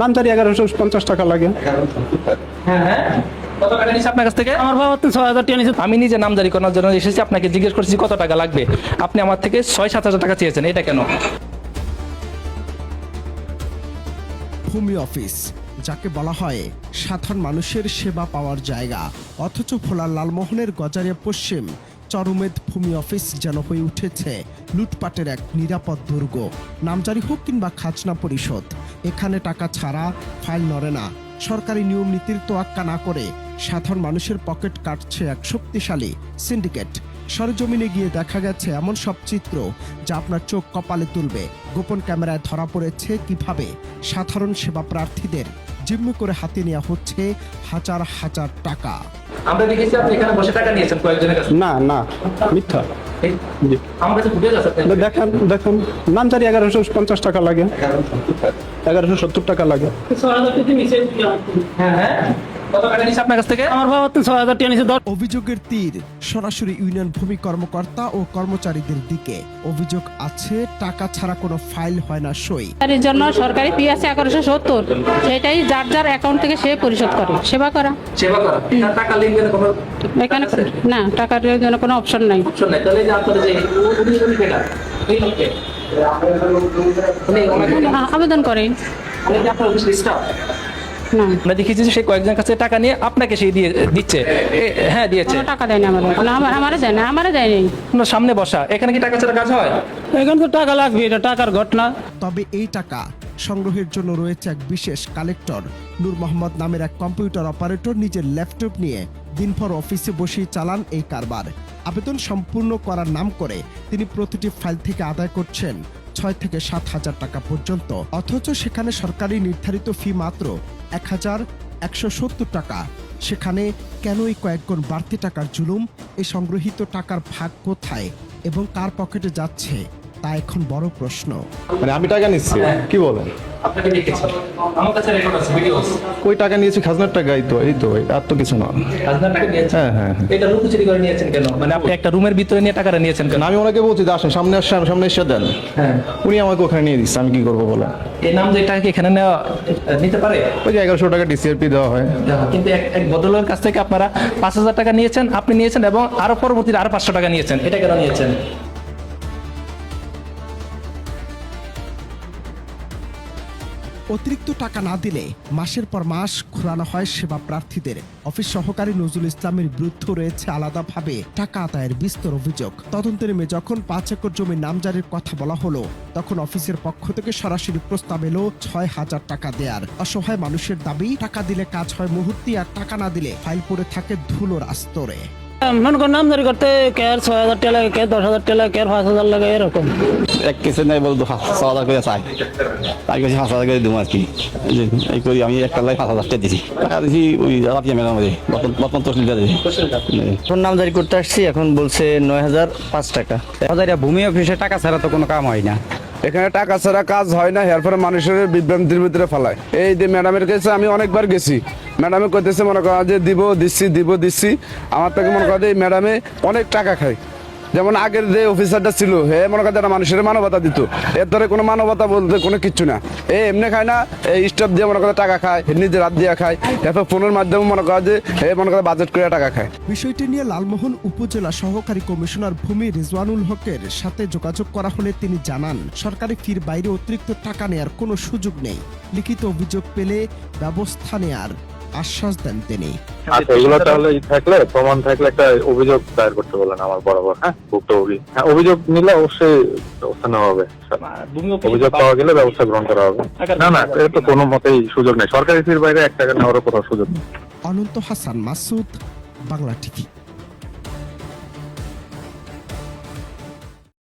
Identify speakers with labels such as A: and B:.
A: নামজারি 1150 টাকা লাগে।
B: হ্যাঁ, কত টাকা নিচ্ছে আপনার কাছ থেকে?
C: আমার বাবা তো 6000 টাকা নিয়েছে।
B: আমি নিজে নামজারি করার জন্য এসেছি, আপনাকে জিজ্ঞেস করছি কত টাকা লাগবে। আপনি আমার থেকে 6-7 হাজার টাকা চেয়েছেন, এটা কেন?
D: ভূমি অফিস, যাকে বলা হয় সাধারণ মানুষের সেবা পাওয়ার জায়গা, অথচ ভোলার লালমোহনের গজারিয়া পশ্চিম চরমেদ ভূমি অফিস যেন হয়ে উঠেছে লুটপাটের এক নিরাপদ দুর্গ। নামজারি হোক কিংবা খাজনা পরিশোধ, এখানে টাকা ছাড়া ফাইল নড়ে না। সরকারি নিয়ম নীতির তোয়াক্কা না করে সাধারণ মানুষের পকেট কাটছে এক শক্তিশালী সিন্ডিকেট। সরেজমিনে গিয়ে দেখা গেছে এমন সব চিত্র যা আপনার চোখ কপালে তুলবে। গোপন ক্যামেরায় ধরা পড়েছে কিভাবে সাধারণ সেবা প্রার্থীদের জিম্মি করে হাতে নেওয়া হচ্ছে হাজার হাজার টাকা।
B: আমরা দেখেছি আপনি এখানে বসে টাকা নিয়েছেন কয়েকজনের কাছে।
A: না না, মিথ্যা। জি।
B: আমার কাছে ফুটেজ আছে।
A: দেখেন দেখেন, নামজারি 1150 টাকা লাগে, 1170 টাকা লাগে।
C: 6000 টাকা নিয়েছে।
B: হ্যাঁ, কত টাকা নিচ্ছে আপনার কাছ থেকে?
C: আমার বাবা তো 6000 টাকা নিয়েছে।
D: অভিযোগের তীর সরাসরি ইউনিয়ন ভূমি কর্মকর্তা ও কর্মচারীদের দিকে। অভিযোগ আছে টাকা ছাড়া কোনো ফাইল হয় না সই।
E: এর জন্য সরকারি ফি আছে 1170, সেটাই যার যার অ্যাকাউন্ট থেকে সে পরিশোধ করে। সেবা করা
B: টাকা লেনদেনের কোনো
E: এখানে না, টাকার জন্য কোনো অপশন নাই।
B: অপশন নাই। তাহলে যে আপনারা যে উনি বেকার, এই লোককে
E: আবেদন করে
B: উনি কি আপনার অফিস স্টাফ?
E: না,
B: আমরা দেখেছি যে সে কয়েকজনের কাছে টাকা নিয়ে আপনাকে সেই দিয়ে দিচ্ছে। হ্যাঁ, দিয়েছে।
E: কোনো টাকা দেয় না আমারে দেয় না, আমারে দেয়নি।
B: আপনার সামনে বসা, এখানে কি টাকা ছাড়া কাজ হয়?
C: এখানে তো টাকা লাগবে, এটা টাকার ঘটনা।
D: তবে এই টাকা সংগ্রহের জন্য রয়েছে এক বিশেষ কালেক্টর। নূর মোহাম্মদ নামের এক কম্পিউটার অপারেটর নিজের ল্যাপটপ নিয়ে দিনভর অফিসে বসেই চালান এই কারবার। আবেদন সম্পূর্ণ করার নাম করে তিনি প্রতিটি ফাইল থেকে আদায় করছেন 6 থেকে 7 হাজার টাকা পর্যন্ত, অথচ সেখানে সরকারি নির্ধারিত ফি মাত্র 1170 টাকা। সেখানে কেনই কয়েক গুণ বাড়তি টাকার জুলুম? এই সংগ্রহিত টাকার ভাগ কোথায় এবং কার পকেটে যাচ্ছে তা এখন বড় প্রশ্ন।
F: মানে আমি টাকা নিচ্ছি, কি বলেন?
B: আপনাকে দেখেছি, আমার কাছে রেকর্ড আছে, ভিডিও আছে।
F: ওই টাকা নিয়েছি খাজনার টাকা, এই তো আর তো কিছু না।
B: খাজনার টাকা নিয়েছেন?
F: হ্যাঁ হ্যাঁ হ্যাঁ।
B: এটা লুকোচুরি করে নিয়েছেন কেন? মানে আপনি একটা রুমের ভিতরে নিয়ে টাকাটা নিয়েছেন কেন?
F: আমি ওনাকে বলছি যে আসেন সামনে আসেন, সামনে এসে দেন।
B: হ্যাঁ,
F: উনি আমাকে ওখানে নিয়ে দিচ্ছে, আমি কি করবো বলেন?
B: এই নাম যে টাকা কি এখানে নিতে পারে?
F: ওই যে 1100 টাকা ডিসিআরপি দেওয়া হয়।
B: কিন্তু এক ভদ্রলোকের কাছ থেকে আপনারা 5000 টাকা নিয়েছেন, আপনি নিয়েছেন এবং আরো পরবর্তীতে আরো 500 টাকা নিয়েছেন। এটা কেন নিয়েছেন?
D: অতিরিক্ত টাকা না দিলে মাসের পর মাস ঘোরানো হয় সেবা প্রার্থীদের। অফিস সহকারী নজরুল ইসলামের বিরুদ্ধে রয়েছে আলাদাভাবে টাকা আদায়ের বিস্তর অভিযোগ। তদন্তের নেমে যখন 5 একর জমি নামজারির কথা বলা হলো, তখন অফিসের পক্ষ থেকে সরাসরি প্রস্তাব এলো 6000 টাকা দেয়ার। অসহায় মানুষের দাবি, টাকা দিলে কাজ হয় মুহূর্তে, আর টাকা না দিলে ফাইল পড়ে থাকে ধুলোর আস্তরে।
C: মনে করেন নামজারি করতে কে 6000 টাকা লাগে, কে 10,000 টাকা লাগে, কে 5000 লাগে, এরকম।
G: এক কেসে নাই বল 6,000 করে চাই, তাই কাছে 5,000 করে দেবো আর কি। এই করি আমি একটা লাই 5,000 টাকা দিছি, টাকা দিছি ওই রাপিয়া মেলার মধ্যে বর্তমান তহসিলদার
H: এখন নামজারি করতে আসছি, এখন বলছে 9,005 টাকা। ভূমি অফিসে টাকা ছাড়া তো কোনো কাম হয় না।
I: এখানে টাকা ছাড়া কাজ হয় না, এরপরে মানুষের বিভ্রান্তির ভিতরে ফেলায়। এই যে ম্যাডামের কাছে আমি অনেকবার গেছি, ম্যাডামে কইতেছে মনে করা যে দিব দিচ্ছি। আমার থেকে মনে করা এই ম্যাডামে অনেক টাকা খায়। যেমন আগের যে অফিসারটা ছিল, হে মনে করেন যারা মানুষের মানবতা দিত, এর ধরে কোনো মানবতা বলতে কোনো কিচ্ছু না। এমনি খায় না, এই স্টাফ দিয়ে মনে করে টাকা খায়, নিজের হাত দিয়ে খায়, এরপর ফোনের মাধ্যমে মনে করা যে মনে করে বাজেট করে টাকা খায়।
D: বিষয়টি নিয়ে লালমোহন উপজেলা সহকারী কমিশনার ভূমি রিজওয়ানুল হকের সাথে যোগাযোগ করা হলে তিনি জানান, সরকারি ফির বাইরে অতিরিক্ত টাকা নেয়ার কোনো সুযোগ নেই। লিখিত অভিযোগ পেলে ব্যবস্থা নেয়ার আশ্বাস দেন তিনি।
J: আচ্ছা, এগুলো তাহলে থাকলে প্রমাণ থাকলে একটা অভিযোগ দায়ের করতে বলেন আমার বরাবর। হ্যাঁ, ভুক্তভোগী অভিযোগ নিলে অবশ্যই ব্যবস্থা নেওয়া হবে। অভিযোগ পাওয়া গেলে ব্যবস্থা গ্রহণ করা হবে। না, এটা তো কোনো মতেই সুযোগ নেই। সরকারি ফির বাইরে 1 টাকা নেওয়ারও কোনো সুযোগ নেই।
D: অনন্ত হাসান মাসুদ, বাংলা টিভি।